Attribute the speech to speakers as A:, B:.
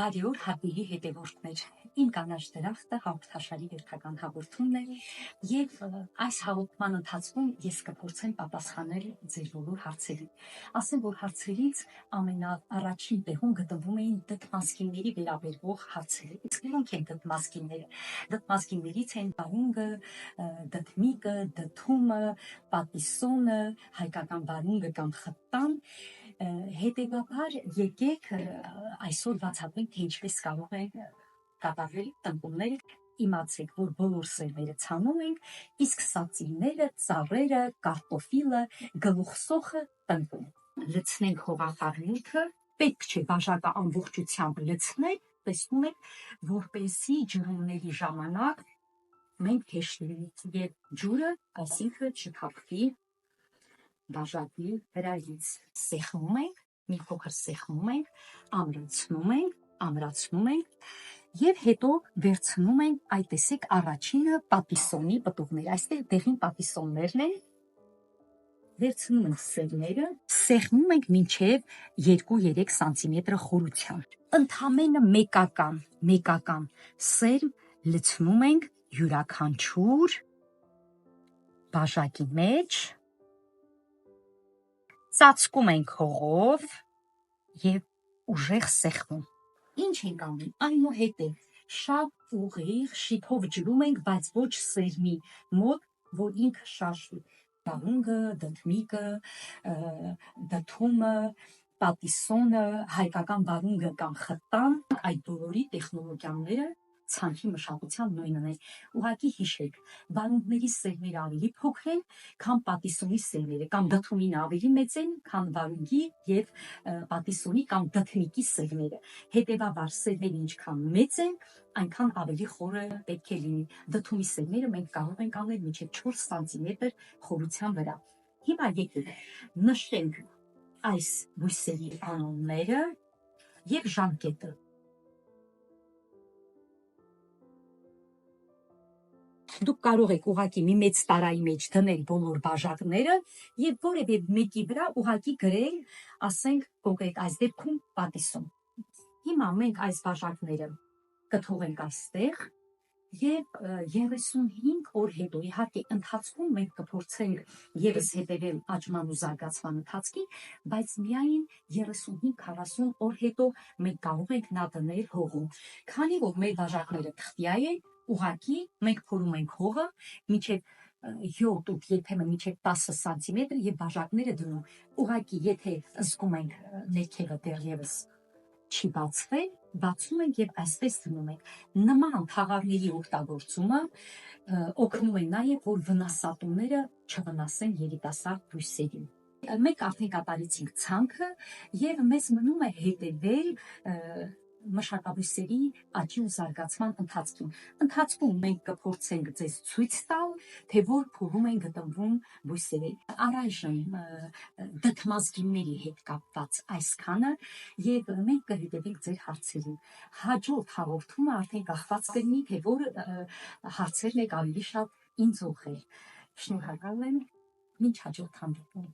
A: Բարի օր հարգելի հետևորդներ, իմ կանաչ դրախտը հաղորդաշարի հերթական հաղորդումն է եւ այս հաղորդման ընթացքում ես կփորձեմ պատասխանել ձեր բոլոր հարցերին։ Ասեմ, որ հարցերից ամենաառաջին տեղում գտնվում էին դդմազգինների վերաբերող հարցերը։ Իսկ ո՞նք են դդմազգինները։ Դդմազգիններից են վարունգը, դդմիկը, դդումը, պատիսոնը, հայկական վարունգը կամ խտան։ Հետևաբար եկեք այսօր բացատրենք, թե ինչպես կարող են կատարվել տնկումները, իմացեք, որ բոլոր սերմերը ցանում ենք, իսկ սածիները, ծառերը, կարտոֆիլը, գլուխսոխը տնկում։ Լցնենք հողախառնուրդը, պետք չէ բաժակը ամբողջությամբ լցնել, տեսնում եք, որպեսզի ջրումների ժամանակ մենք հեշտ լինի եւ ջուրը, այսինքն չփակվի բաժակի վրայից։ Սեղմում ենք, մի փոքր սեղմում ենք, ամրացնում ենք եւ հետո վերցնում ենք, այ տեսեք, առաջինը պատիսոնի պտուղներ, այստեղ դեղին պատիսոններն են, վերցնում ենք սերմերը, սեղմում ենք մինչև 2-3 սանտիմետր խորությամբ, ընդամենը մեկական սերմ լցնում ենք յուրաքանչյուր բաժակի մեջ, ծածկում ենք հողով եւ ուժեղ սեղմում։ Ինչ ենք անում, այնուհետև շատ ուղիղ շիթով ջրում ենք, բայց ոչ սերմի մոտ, որ ինքը շարժվի։ Վարունգը, դդմիկը, դդումը, պատիսոնը, հայկական վարունգը կամ խտան, այդ բոլորի տեխնոլոգիաները ցանքի մշակության նույնն է։ Ուղղակի հիշեք, վարունգների սերմերը ավելի փոքր են, քան պատիսոնի սերմերը, կամ դդումին ավելի մեծ են, քան վարունգի եւ պատիսոնի կամ դդմիկի սերմերը։ Հետևաբար սերմերը ինչքան մեծ են, այնքան ավելի խորը պետք է լինի։ Դդումի սերմերը մենք կարող ենք անել մինչև 4 սանտիմետր խորության վրա։ Հիմա եկեք նշենք այս բույսերի անունները եւ ժամկետը։ Դուք կարող եք ուղղակի մի մեծ տարայի մեջ դնել բոլոր բաժակները եւ որևէ մեկի վրա ուղղակի գրել, ասենք, կոնկրետ այս դեպքում պատիսոն։ Հիմա մենք այս բաժակները կթողենք այստեղ եւ 35 օր հետո, իհարկե, ընթացքում մենք կփորձենք եւս հետեւել աճման ու զարգացման ընթացքին, բայց միայն 35-40 օր հետո մենք կարող ենք նա դնել հողում։ Քանի որ մեր բաժակները թղթյա են, ուղղակի մենք փորում ենք հողը մինչև 7 ու երբեմն մինչև 10 սանտիմետր եւ բաժակները դնում։ Ուղղակի եթե զգում ենք ներքևը դեռևս չի բացվել, բացում ենք եւ այսպես դնում ենք։ Նման թաղարների օգտագործումը օգնում է նաեւ, որ վնասատուները չվնասեն երիտասարդ բույսերին։ Մենք արդեն կատարեցինք ցանքը եւ մեզ մնում է հետեւել մշակաբույսերի աճի ու զարգացման ընթացքին։ Ընթացքում մենք կփորձենք ձեզ ցույց տալ, թե որ փուլում են գտնվում բույսերը։ Առայժմ դդմազգինների հետ կապված այսքանը եւ մենք կհետևենք ձեր հարցերին։ Հաջորդ հաղորդումը արդեն կախված կլինի, թե որ հարցերն եք ավելի շատ ինձ ուղղել։ Շնորհակալ եմ, մինչ հաջորդ հանդիպում։